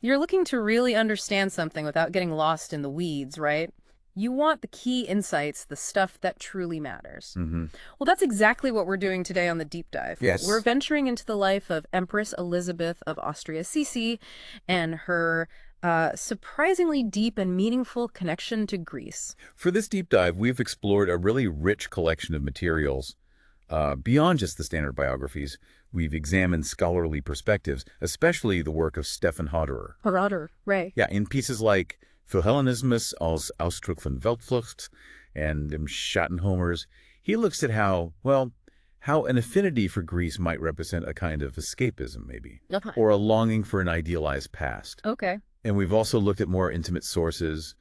You're looking to really understand something without getting lost in the weeds, right? You want the key insights, the stuff that truly matters. Hmm. Well, that's exactly what we're doing today on the deep dive. We're Yes. venturing into the life of Empress Elisabeth of Austria Sisi and her surprisingly deep and meaningful connection to Greece. For this deep dive, we've explored a really rich collection of materials. Beyond just the standard biographies, we've examined scholarly perspectives, especially the work of Stefan Haderer. Haderer, right. Yeah, in pieces like Philhellenismus als Ausdruck von Weltflucht and Im Schattenhomers, he looks at how an affinity for Greece might represent a kind of escapism, maybe, Okay. or a longing for an idealized past. Okay. And we've also looked at more intimate sources,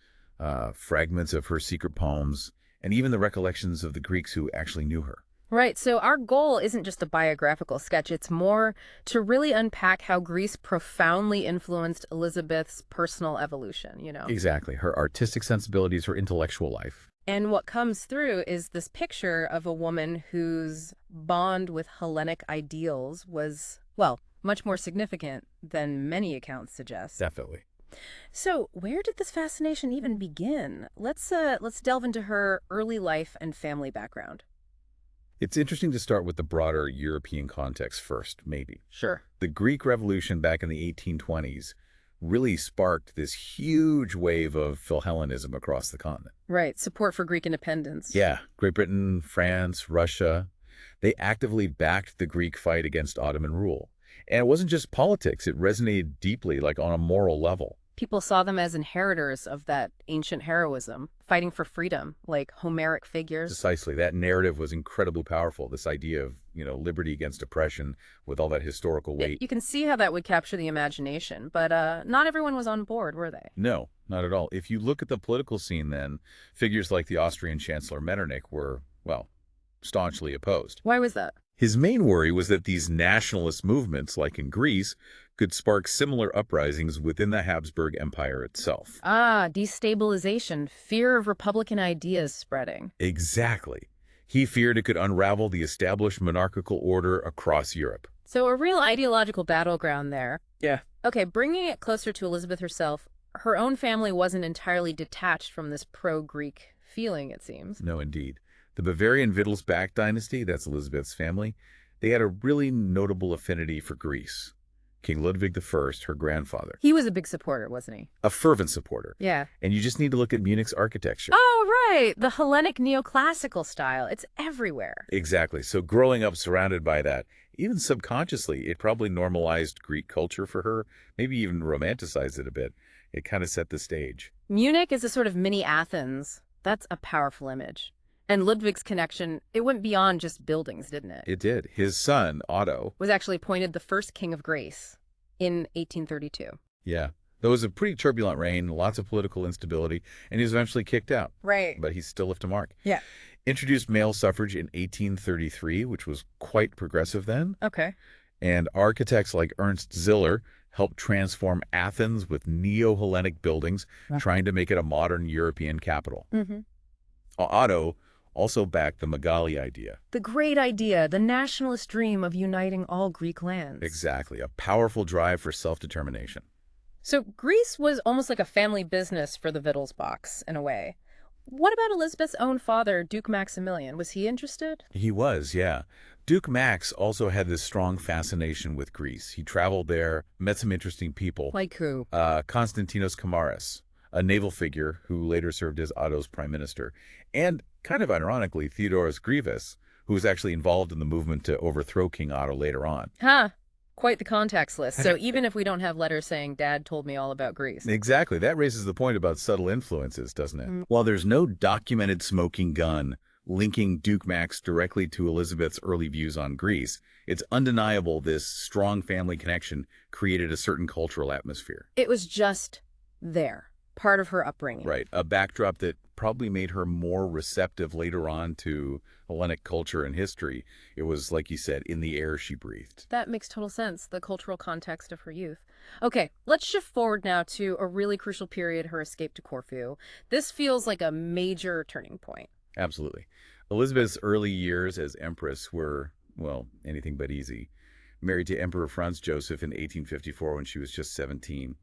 fragments of her secret poems, and even the recollections of the Greeks who actually knew her. Right. So our goal isn't just a biographical sketch. It's more to really unpack how Greece profoundly influenced Elizabeth's personal evolution. Exactly. Her artistic sensibilities, her intellectual life. And what comes through is this picture of a woman whose bond with Hellenic ideals was, well, much more significant than many accounts suggest. Definitely. So, where did this fascination even begin? Let's delve into her early life and family background. It's interesting to start with the broader European context first, maybe. Sure. The Greek Revolution back in the 1820s really sparked this huge wave of Philhellenism across the continent. Right, support for Greek independence. Yeah, Great Britain, France, Russia, they actively backed the Greek fight against Ottoman rule. And it wasn't just politics, it resonated deeply, like on a moral level. People saw them as inheritors of that ancient heroism, fighting for freedom, like Homeric figures. Precisely. That narrative was incredibly powerful, this idea of, liberty against oppression with all that historical weight. You can see how that would capture the imagination, but not everyone was on board, were they? No, not at all. If you look at the political scene then, figures like the Austrian Chancellor Metternich were, well, staunchly opposed. Why was that? His main worry was that these nationalist movements, like in Greece, could spark similar uprisings within the Habsburg Empire itself. Ah, destabilization, fear of Republican ideas spreading. Exactly. He feared it could unravel the established monarchical order across Europe. So a real ideological battleground there. Yeah. Okay, bringing it closer to Elizabeth herself, her own family wasn't entirely detached from this pro-Greek feeling, it seems. No, indeed. The Bavarian Wittelsbach dynasty, that's Elizabeth's family, they had a really notable affinity for Greece. King Ludwig I, her grandfather. He was a big supporter, wasn't he? A fervent supporter. Yeah. And you just need to look at Munich's architecture. Oh, right. The Hellenic neoclassical style. It's everywhere. Exactly. So growing up surrounded by that, even subconsciously, it probably normalized Greek culture for her, maybe even romanticized it a bit. It kind of set the stage. Munich is a sort of mini Athens. That's a powerful image. And Ludwig's connection, it went beyond just buildings, didn't it? It did. His son, Otto. Was actually appointed the first king of Greece in 1832. Yeah. There was a pretty turbulent reign, lots of political instability, and he was eventually kicked out. Right. But he still left a mark. Yeah. Introduced male suffrage in 1833, which was quite progressive then. Okay. And architects like Ernst Ziller helped transform Athens with neo-Hellenic buildings, trying to make it a modern European capital. Mm-hmm. Otto also backed the Megali idea. The great idea, the nationalist dream of uniting all Greek lands. Exactly, a powerful drive for self-determination. So Greece was almost like a family business for the Wittelsbachs, in a way. What about Elizabeth's own father, Duke Maximilian? Was he interested? He was, yeah. Duke Max also had this strong fascination with Greece. He traveled there, met some interesting people. Like who? Konstantinos Kamaris, a naval figure who later served as Otto's prime minister, and, kind of ironically, Theodoros Grievous, who was actually involved in the movement to overthrow King Otto later on. Huh. Quite the contacts list. So even if we don't have letters saying, Dad told me all about Greece. Exactly. That raises the point about subtle influences, doesn't it? While there's no documented smoking gun linking Duke Max directly to Elizabeth's early views on Greece, it's undeniable this strong family connection created a certain cultural atmosphere. It was just there, part of her upbringing. Right. A backdrop that probably made her more receptive later on to Hellenic culture and history. It was, like you said, in the air she breathed. That makes total sense, the cultural context of her youth. Okay, let's shift forward now to a really crucial period, her escape to Corfu. This feels like a major turning point. Absolutely. Elizabeth's early years as empress were, well, anything but easy. Married to Emperor Franz Joseph in 1854 when she was just 17.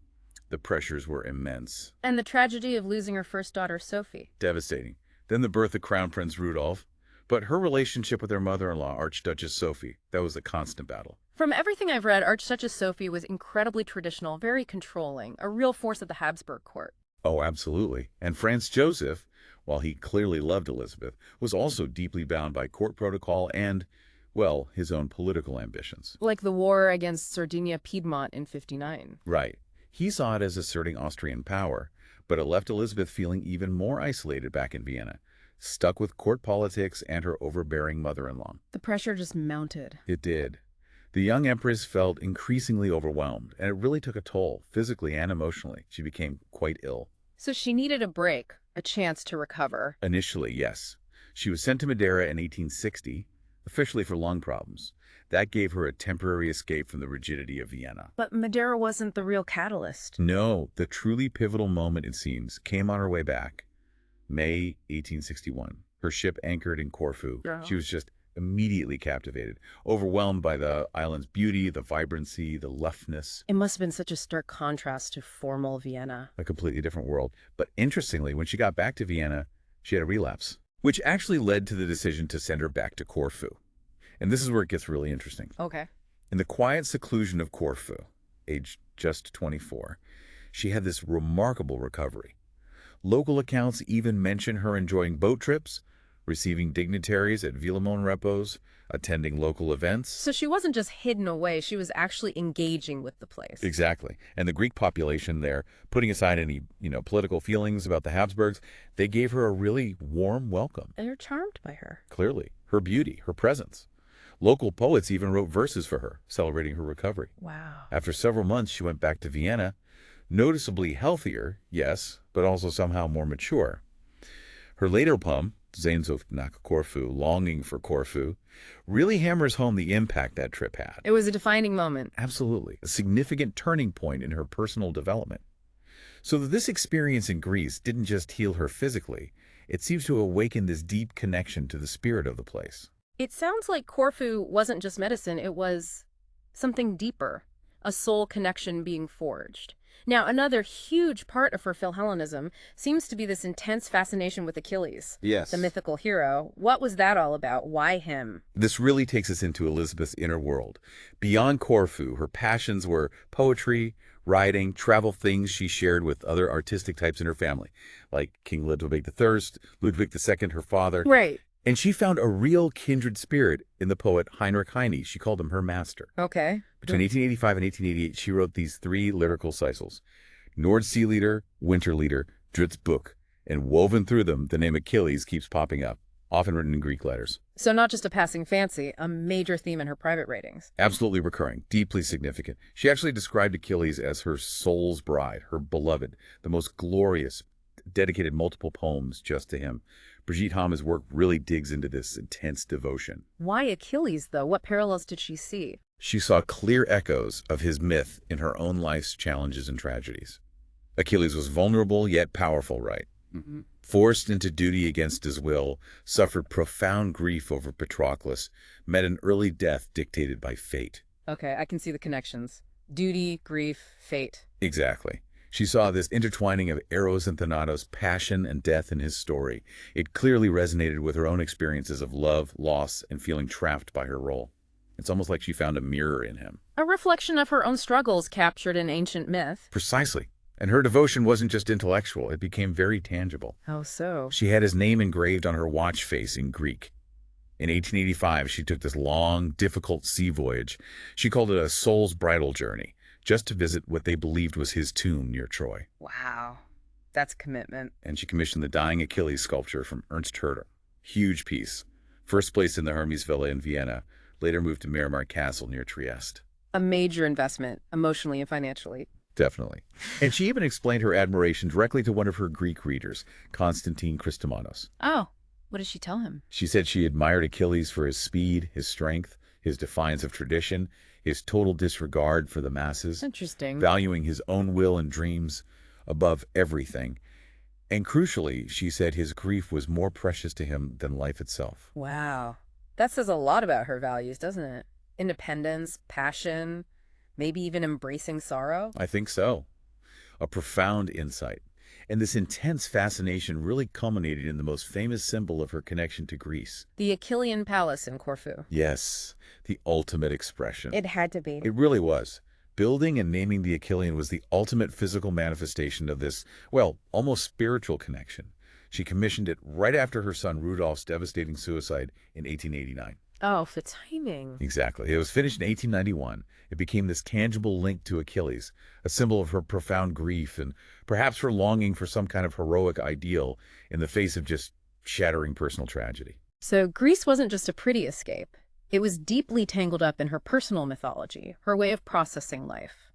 The pressures were immense. And the tragedy of losing her first daughter, Sophie. Devastating. Then the birth of Crown Prince Rudolph. But her relationship with her mother-in-law, Archduchess Sophie, that was a constant battle. From everything I've read, Archduchess Sophie was incredibly traditional, very controlling, a real force at the Habsburg court. Oh, absolutely. And Franz Joseph, while he clearly loved Elizabeth, was also deeply bound by court protocol and, well, his own political ambitions. Like the war against Sardinia-Piedmont in '59. Right. He saw it as asserting Austrian power, but it left Elizabeth feeling even more isolated back in Vienna, stuck with court politics and her overbearing mother-in-law. The pressure just mounted. It did. The young empress felt increasingly overwhelmed, and it really took a toll, physically and emotionally. She became quite ill. So she needed a break, a chance to recover. Initially, yes. She was sent to Madeira in 1860, officially for lung problems. That gave her a temporary escape from the rigidity of Vienna. But Madeira wasn't the real catalyst. No, the truly pivotal moment, it seems, came on her way back. May 1861. Her ship anchored in Corfu. Yeah. She was just immediately captivated, overwhelmed by the island's beauty, the vibrancy, the leftness. It must have been such a stark contrast to formal Vienna. A completely different world. But interestingly, when she got back to Vienna, she had a relapse, which actually led to the decision to send her back to Corfu. And this is where it gets really interesting. Okay. In the quiet seclusion of Corfu, aged just 24, she had this remarkable recovery. Local accounts even mention her enjoying boat trips, receiving dignitaries at Villamon repos, attending local events. So she wasn't just hidden away, she was actually engaging with the place. Exactly. And the Greek population there, putting aside any, political feelings about the Habsburgs, they gave her a really warm welcome. They're charmed by her. Clearly. Her beauty, her presence. Local poets even wrote verses for her, celebrating her recovery. Wow. After several months, she went back to Vienna, noticeably healthier, yes, but also somehow more mature. Her later poem, Sehnsucht nach Corfu, Longing for Corfu, really hammers home the impact that trip had. It was a defining moment. Absolutely. A significant turning point in her personal development. So that this experience in Greece didn't just heal her physically, it seems to awaken this deep connection to the spirit of the place. It sounds like Corfu wasn't just medicine, it was something deeper, a soul connection being forged. Now, another huge part of her Philhellenism seems to be this intense fascination with Achilles, Yes. the mythical hero. What was that all about? Why him? This really takes us into Elizabeth's inner world. Beyond Corfu, her passions were poetry, writing, travel, things she shared with other artistic types in her family, like King Ludwig III, Ludwig II, her father. Right. And she found a real kindred spirit in the poet Heinrich Heine. She called him her master. Okay. Between 1885 and 1888, she wrote these 3 lyrical cycles, Nordseelieder, Winterlieder, Dritz Buch, and woven through them, the name Achilles keeps popping up, often written in Greek letters. So not just a passing fancy, a major theme in her private writings. Absolutely recurring, deeply significant. She actually described Achilles as her soul's bride, her beloved, the most glorious, dedicated multiple poems just to him. Brigitte Hamer's work really digs into this intense devotion. Why Achilles, though? What parallels did she see? She saw clear echoes of his myth in her own life's challenges and tragedies. Achilles was vulnerable yet powerful, right? Mm-hmm. Forced into duty against his will, suffered profound grief over Patroclus, met an early death dictated by fate. Okay, I can see the connections. Duty, grief, fate. Exactly. She saw this intertwining of Eros and Thanatos, passion and death in his story. It clearly resonated with her own experiences of love, loss, and feeling trapped by her role. It's almost like she found a mirror in him. A reflection of her own struggles captured in ancient myth. Precisely. And her devotion wasn't just intellectual, it became very tangible. How so? She had his name engraved on her watch face in Greek. In 1885, she took this long, difficult sea voyage. She called it a soul's bridal journey, just to visit what they believed was his tomb near Troy. Wow, that's commitment. And she commissioned the Dying Achilles sculpture from Ernst Herder. Huge piece. First placed in the Hermes Villa in Vienna, later moved to Miramar Castle near Trieste. A major investment, emotionally and financially. Definitely. And she even explained her admiration directly to one of her Greek readers, Constantine Christomanos. Oh, what did she tell him? She said she admired Achilles for his speed, his strength, his defiance of tradition, his total disregard for the masses, Interesting. valuing his own will and dreams above everything. And crucially, she said his grief was more precious to him than life itself. Wow. That says a lot about her values, doesn't it? Independence, passion, maybe even embracing sorrow. I think so. a profound insight. And this intense fascination really culminated in the most famous symbol of her connection to Greece. The Achillean Palace in Corfu. Yes, the ultimate expression. It had to be. It really was. Building and naming the Achillean was the ultimate physical manifestation of this, well, almost spiritual connection. She commissioned it right after her son Rudolph's devastating suicide in 1889. Oh, the timing. Exactly. It was finished in 1891. It became this tangible link to Achilles, a symbol of her profound grief and perhaps her longing for some kind of heroic ideal in the face of just shattering personal tragedy. So Greece wasn't just a pretty escape. It was deeply tangled up in her personal mythology, her way of processing life.